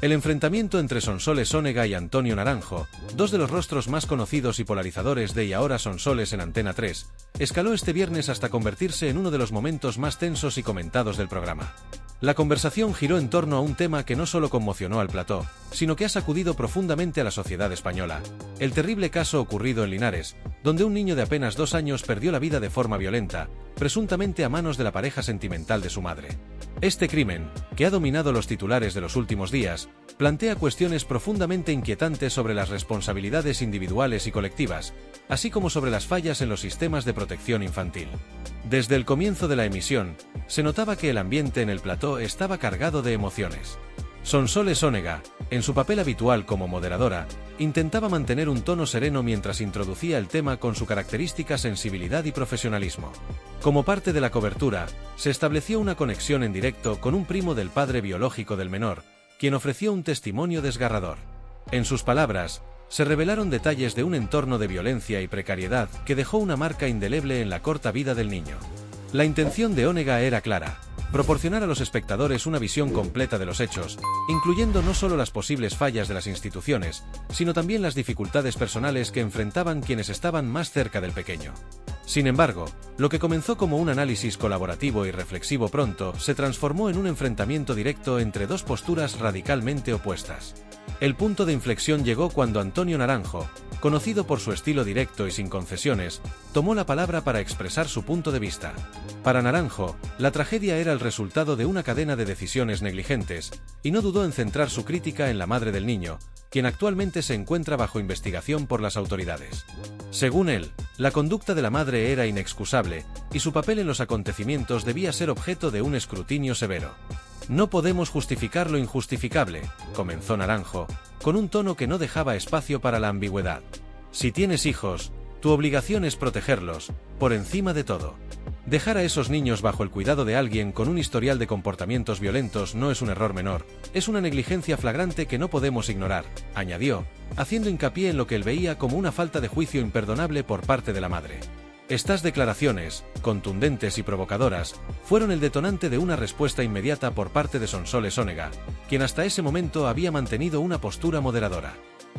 El enfrentamiento entre Sonsoles Onega y Antonio Naranjo, dos de los rostros más conocidos y polarizadores de Y ahora Sonsoles en Antena 3, escaló este viernes hasta convertirse en uno de los momentos más tensos y comentados del programa. La conversación giró en torno a un tema que no solo conmocionó al plató, sino que ha sacudido profundamente a la sociedad española: el terrible caso ocurrido en Linares, donde un niño de apenas 2 años perdió la vida de forma violenta, presuntamente a manos de la pareja sentimental de su madre. Este crimen, que ha dominado los titulares de los últimos días, plantea cuestiones profundamente inquietantes sobre las responsabilidades individuales y colectivas, así como sobre las fallas en los sistemas de protección infantil. Desde el comienzo de la emisión, se notaba que el ambiente en el plató estaba cargado de emociones. Sonsoles Onega, en su papel habitual como moderadora, intentaba mantener un tono sereno mientras introducía el tema con su característica sensibilidad y profesionalismo. Como parte de la cobertura, se estableció una conexión en directo con un primo del padre biológico del menor, quien ofreció un testimonio desgarrador. En sus palabras, se revelaron detalles de un entorno de violencia y precariedad que dejó una marca indeleble en la corta vida del niño. La intención de Onega era clara: proporcionar a los espectadores una visión completa de los hechos, incluyendo no solo las posibles fallas de las instituciones, sino también las dificultades personales que enfrentaban quienes estaban más cerca del pequeño. Sin embargo, lo que comenzó como un análisis colaborativo y reflexivo pronto se transformó en un enfrentamiento directo entre dos posturas radicalmente opuestas. El punto de inflexión llegó cuando Antonio Naranjo, conocido por su estilo directo y sin concesiones, tomó la palabra para expresar su punto de vista. Para Naranjo, la tragedia era el resultado de una cadena de decisiones negligentes, y no dudó en centrar su crítica en la madre del niño, quien actualmente se encuentra bajo investigación por las autoridades. Según él, la conducta de la madre era inexcusable, y su papel en los acontecimientos debía ser objeto de un escrutinio severo. «No podemos justificar lo injustificable», comenzó Naranjo, con un tono que no dejaba espacio para la ambigüedad. «Si tienes hijos, tu obligación es protegerlos, por encima de todo. Dejar a esos niños bajo el cuidado de alguien con un historial de comportamientos violentos no es un error menor, es una negligencia flagrante que no podemos ignorar», añadió, haciendo hincapié en lo que él veía como una falta de juicio imperdonable por parte de la madre. Estas declaraciones, contundentes y provocadoras, fueron el detonante de una respuesta inmediata por parte de Sonsoles Onega, quien hasta ese momento había mantenido una postura moderadora.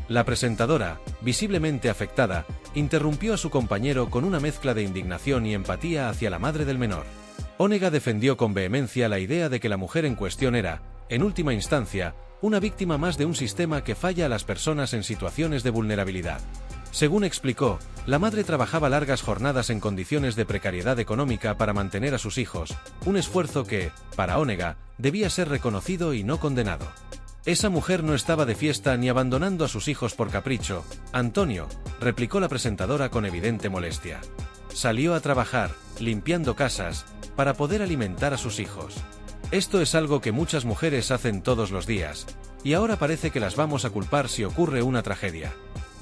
La presentadora, visiblemente afectada, interrumpió a su compañero con una mezcla de indignación y empatía hacia la madre del menor. Onega defendió con vehemencia la idea de que la mujer en cuestión era, en última instancia, una víctima más de un sistema que falla a las personas en situaciones de vulnerabilidad. Según explicó, la madre trabajaba largas jornadas en condiciones de precariedad económica para mantener a sus hijos, un esfuerzo que, para Onega, debía ser reconocido y no condenado. «Esa mujer no estaba de fiesta ni abandonando a sus hijos por capricho, Antonio», replicó la presentadora con evidente molestia. «Salió a trabajar, limpiando casas, para poder alimentar a sus hijos. Esto es algo que muchas mujeres hacen todos los días, y ahora parece que las vamos a culpar si ocurre una tragedia.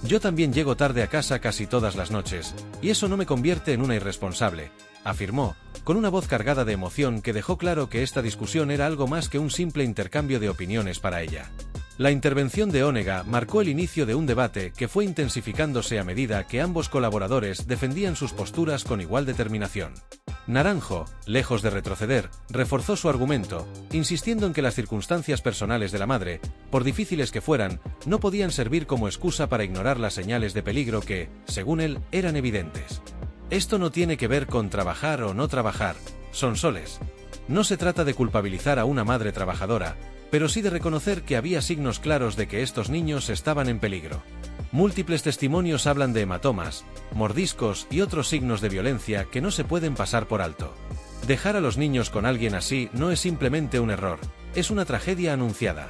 Yo también llego tarde a casa casi todas las noches, y eso no me convierte en una irresponsable», afirmó, con una voz cargada de emoción que dejó claro que esta discusión era algo más que un simple intercambio de opiniones para ella. La intervención de Onega marcó el inicio de un debate que fue intensificándose a medida que ambos colaboradores defendían sus posturas con igual determinación. Naranjo, lejos de retroceder, reforzó su argumento, insistiendo en que las circunstancias personales de la madre, por difíciles que fueran, no podían servir como excusa para ignorar las señales de peligro que, según él, eran evidentes. «Esto no tiene que ver con trabajar o no trabajar, Sonsoles. No se trata de culpabilizar a una madre trabajadora, pero sí de reconocer que había signos claros de que estos niños estaban en peligro. Múltiples testimonios hablan de hematomas, mordiscos y otros signos de violencia que no se pueden pasar por alto. Dejar a los niños con alguien así no es simplemente un error, es una tragedia anunciada.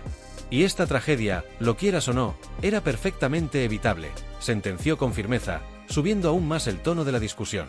Y esta tragedia, lo quieras o no, era perfectamente evitable», sentenció con firmeza, subiendo aún más el tono de la discusión.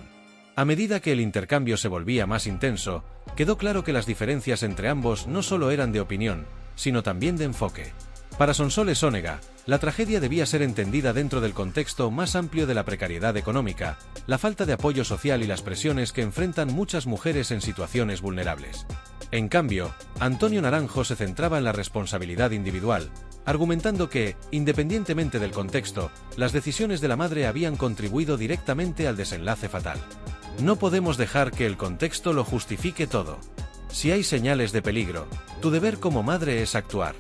A medida que el intercambio se volvía más intenso, quedó claro que las diferencias entre ambos no solo eran de opinión, sino también de enfoque. Para Sonsoles Onega, la tragedia debía ser entendida dentro del contexto más amplio de la precariedad económica, la falta de apoyo social y las presiones que enfrentan muchas mujeres en situaciones vulnerables. En cambio, Antonio Naranjo se centraba en la responsabilidad individual, argumentando que, independientemente del contexto, las decisiones de la madre habían contribuido directamente al desenlace fatal. «No podemos dejar que el contexto lo justifique todo. Si hay señales de peligro, tu deber como madre es actuar.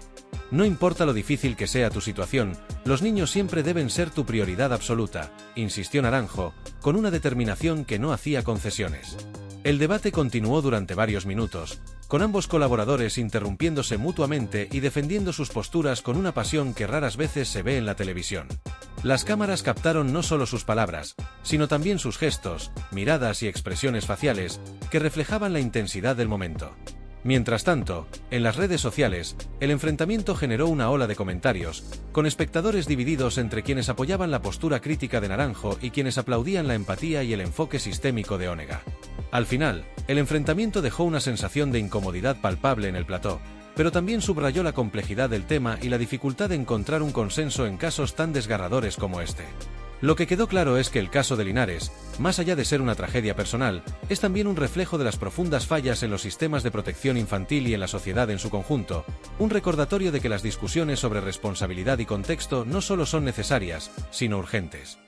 No importa lo difícil que sea tu situación, los niños siempre deben ser tu prioridad absoluta, insistió Naranjo, con una determinación que no hacía concesiones. El debate continuó durante varios minutos, con ambos colaboradores interrumpiéndose mutuamente y defendiendo sus posturas con una pasión que raras veces se ve en la televisión. Las cámaras captaron no solo sus palabras, sino también sus gestos, miradas y expresiones faciales, que reflejaban la intensidad del momento. Mientras tanto, en las redes sociales, el enfrentamiento generó una ola de comentarios, con espectadores divididos entre quienes apoyaban la postura crítica de Naranjo y quienes aplaudían la empatía y el enfoque sistémico de Onega. Al final, el enfrentamiento dejó una sensación de incomodidad palpable en el plató, pero también subrayó la complejidad del tema y la dificultad de encontrar un consenso en casos tan desgarradores como este. Lo que quedó claro es que el caso de Linares, más allá de ser una tragedia personal, es también un reflejo de las profundas fallas en los sistemas de protección infantil y en la sociedad en su conjunto, un recordatorio de que las discusiones sobre responsabilidad y contexto no solo son necesarias, sino urgentes.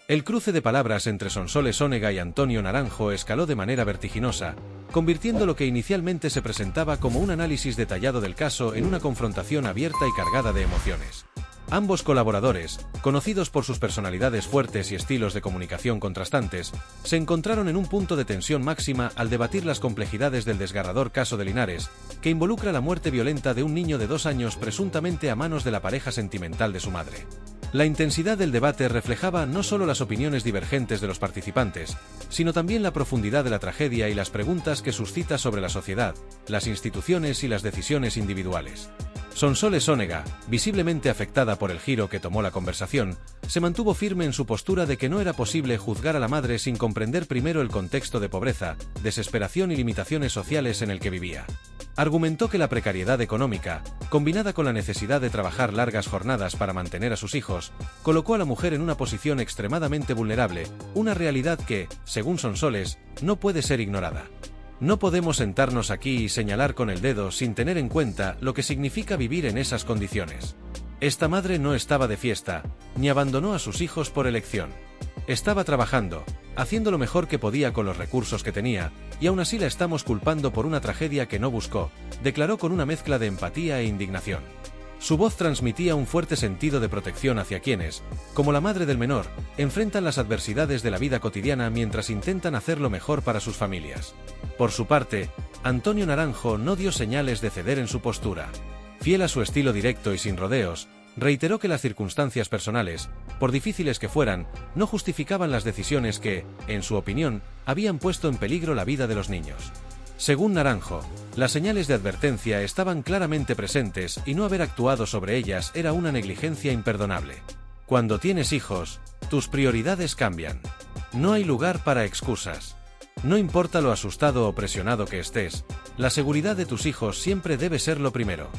El cruce de palabras entre Sonsoles Onega y Antonio Naranjo escaló de manera vertiginosa, convirtiendo lo que inicialmente se presentaba como un análisis detallado del caso en una confrontación abierta y cargada de emociones. Ambos colaboradores, conocidos por sus personalidades fuertes y estilos de comunicación contrastantes, se encontraron en un punto de tensión máxima al debatir las complejidades del desgarrador caso de Linares, que involucra la muerte violenta de un niño de 2 años presuntamente a manos de la pareja sentimental de su madre. La intensidad del debate reflejaba no solo las opiniones divergentes de los participantes, sino también la profundidad de la tragedia y las preguntas que suscita sobre la sociedad, las instituciones y las decisiones individuales. Sonsoles Onega, visiblemente afectada por el giro que tomó la conversación, se mantuvo firme en su postura de que no era posible juzgar a la madre sin comprender primero el contexto de pobreza, desesperación y limitaciones sociales en el que vivía. Argumentó que la precariedad económica, combinada con la necesidad de trabajar largas jornadas para mantener a sus hijos, colocó a la mujer en una posición extremadamente vulnerable, una realidad que, según Sonsoles, no puede ser ignorada. No podemos sentarnos aquí y señalar con el dedo sin tener en cuenta lo que significa vivir en esas condiciones. Esta madre no estaba de fiesta, ni abandonó a sus hijos por elección. Estaba trabajando, haciendo lo mejor que podía con los recursos que tenía, y aún así la estamos culpando por una tragedia que no buscó, declaró con una mezcla de empatía e indignación. Su voz transmitía un fuerte sentido de protección hacia quienes, como la madre del menor, enfrentan las adversidades de la vida cotidiana mientras intentan hacer lo mejor para sus familias. Por su parte, Antonio Naranjo no dio señales de ceder en su postura. Fiel a su estilo directo y sin rodeos, reiteró que las circunstancias personales, por difíciles que fueran, no justificaban las decisiones que, en su opinión, habían puesto en peligro la vida de los niños. Según Naranjo, las señales de advertencia estaban claramente presentes y no haber actuado sobre ellas era una negligencia imperdonable. Cuando tienes hijos, tus prioridades cambian. No hay lugar para excusas. No importa lo asustado o presionado que estés, la seguridad de tus hijos siempre debe ser lo primero.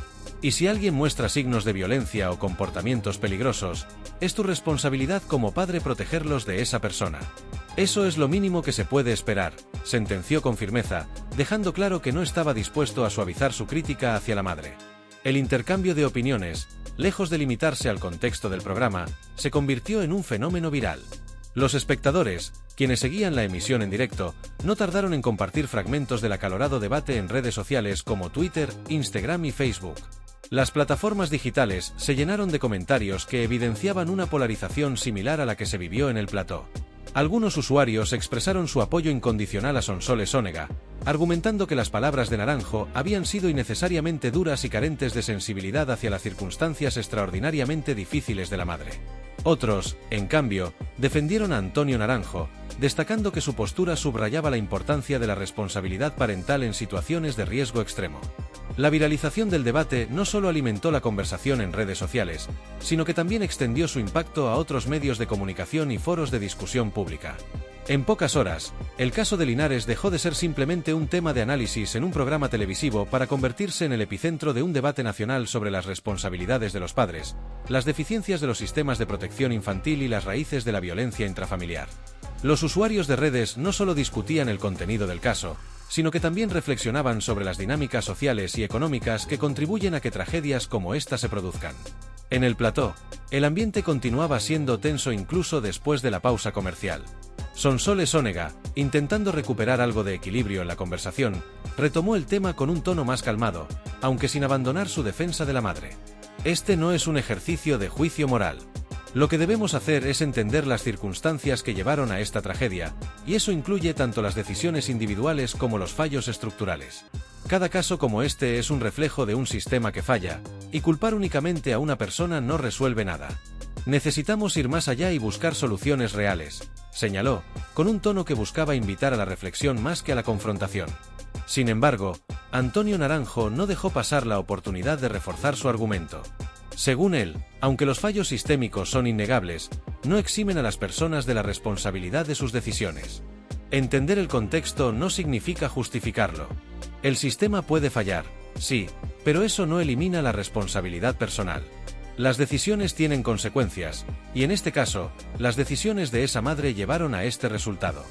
Y si alguien muestra signos de violencia o comportamientos peligrosos, es tu responsabilidad como padre protegerlos de esa persona. Eso es lo mínimo que se puede esperar, sentenció con firmeza, dejando claro que no estaba dispuesto a suavizar su crítica hacia la madre. El intercambio de opiniones, lejos de limitarse al contexto del programa, se convirtió en un fenómeno viral. Los espectadores, quienes seguían la emisión en directo, no tardaron en compartir fragmentos del acalorado debate en redes sociales como Twitter, Instagram y Facebook. Las plataformas digitales se llenaron de comentarios que evidenciaban una polarización similar a la que se vivió en el plató. Algunos usuarios expresaron su apoyo incondicional a Sonsoles Onega, argumentando que las palabras de Naranjo habían sido innecesariamente duras y carentes de sensibilidad hacia las circunstancias extraordinariamente difíciles de la madre. Otros, en cambio, defendieron a Antonio Naranjo, destacando que su postura subrayaba la importancia de la responsabilidad parental en situaciones de riesgo extremo. La viralización del debate no solo alimentó la conversación en redes sociales, sino que también extendió su impacto a otros medios de comunicación y foros de discusión pública. En pocas horas, el caso de Linares dejó de ser simplemente un tema de análisis en un programa televisivo para convertirse en el epicentro de un debate nacional sobre las responsabilidades de los padres, las deficiencias de los sistemas de protección infantil y las raíces de la violencia intrafamiliar. Los usuarios de redes no solo discutían el contenido del caso, sino que también reflexionaban sobre las dinámicas sociales y económicas que contribuyen a que tragedias como esta se produzcan. En el plató, el ambiente continuaba siendo tenso incluso después de la pausa comercial. Sonsoles Onega, intentando recuperar algo de equilibrio en la conversación, retomó el tema con un tono más calmado, aunque sin abandonar su defensa de la madre. Este no es un ejercicio de juicio moral. Lo que debemos hacer es entender las circunstancias que llevaron a esta tragedia, y eso incluye tanto las decisiones individuales como los fallos estructurales. Cada caso como este es un reflejo de un sistema que falla, y culpar únicamente a una persona no resuelve nada. Necesitamos ir más allá y buscar soluciones reales, señaló, con un tono que buscaba invitar a la reflexión más que a la confrontación. Sin embargo, Antonio Naranjo no dejó pasar la oportunidad de reforzar su argumento. Según él, aunque los fallos sistémicos son innegables, no eximen a las personas de la responsabilidad de sus decisiones. Entender el contexto no significa justificarlo. El sistema puede fallar, sí, pero eso no elimina la responsabilidad personal. Las decisiones tienen consecuencias, y en este caso, las decisiones de esa madre llevaron a este resultado.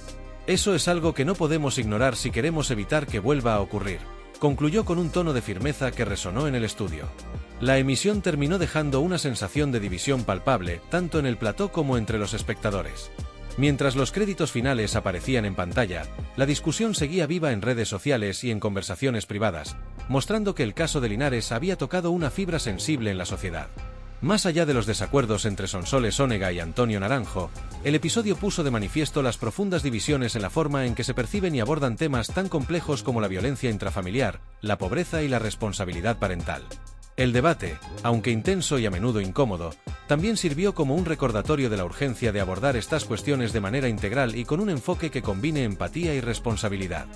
Eso es algo que no podemos ignorar si queremos evitar que vuelva a ocurrir, concluyó con un tono de firmeza que resonó en el estudio. La emisión terminó dejando una sensación de división palpable, tanto en el plató como entre los espectadores. Mientras los créditos finales aparecían en pantalla, la discusión seguía viva en redes sociales y en conversaciones privadas, mostrando que el caso de Linares había tocado una fibra sensible en la sociedad. Más allá de los desacuerdos entre Sonsoles Onega y Antonio Naranjo, el episodio puso de manifiesto las profundas divisiones en la forma en que se perciben y abordan temas tan complejos como la violencia intrafamiliar, la pobreza y la responsabilidad parental. El debate, aunque intenso y a menudo incómodo, también sirvió como un recordatorio de la urgencia de abordar estas cuestiones de manera integral y con un enfoque que combine empatía y responsabilidad.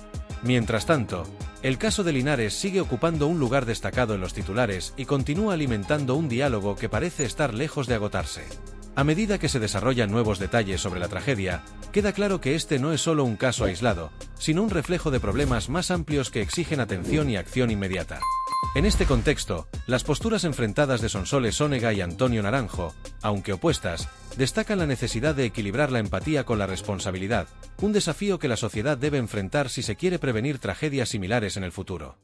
Mientras tanto, el caso de Linares sigue ocupando un lugar destacado en los titulares y continúa alimentando un diálogo que parece estar lejos de agotarse. A medida que se desarrollan nuevos detalles sobre la tragedia, queda claro que este no es solo un caso aislado, sino un reflejo de problemas más amplios que exigen atención y acción inmediata. En este contexto, las posturas enfrentadas de Sonsoles Onega y Antonio Naranjo, aunque opuestas, destacan la necesidad de equilibrar la empatía con la responsabilidad, un desafío que la sociedad debe enfrentar si se quiere prevenir tragedias similares en el futuro.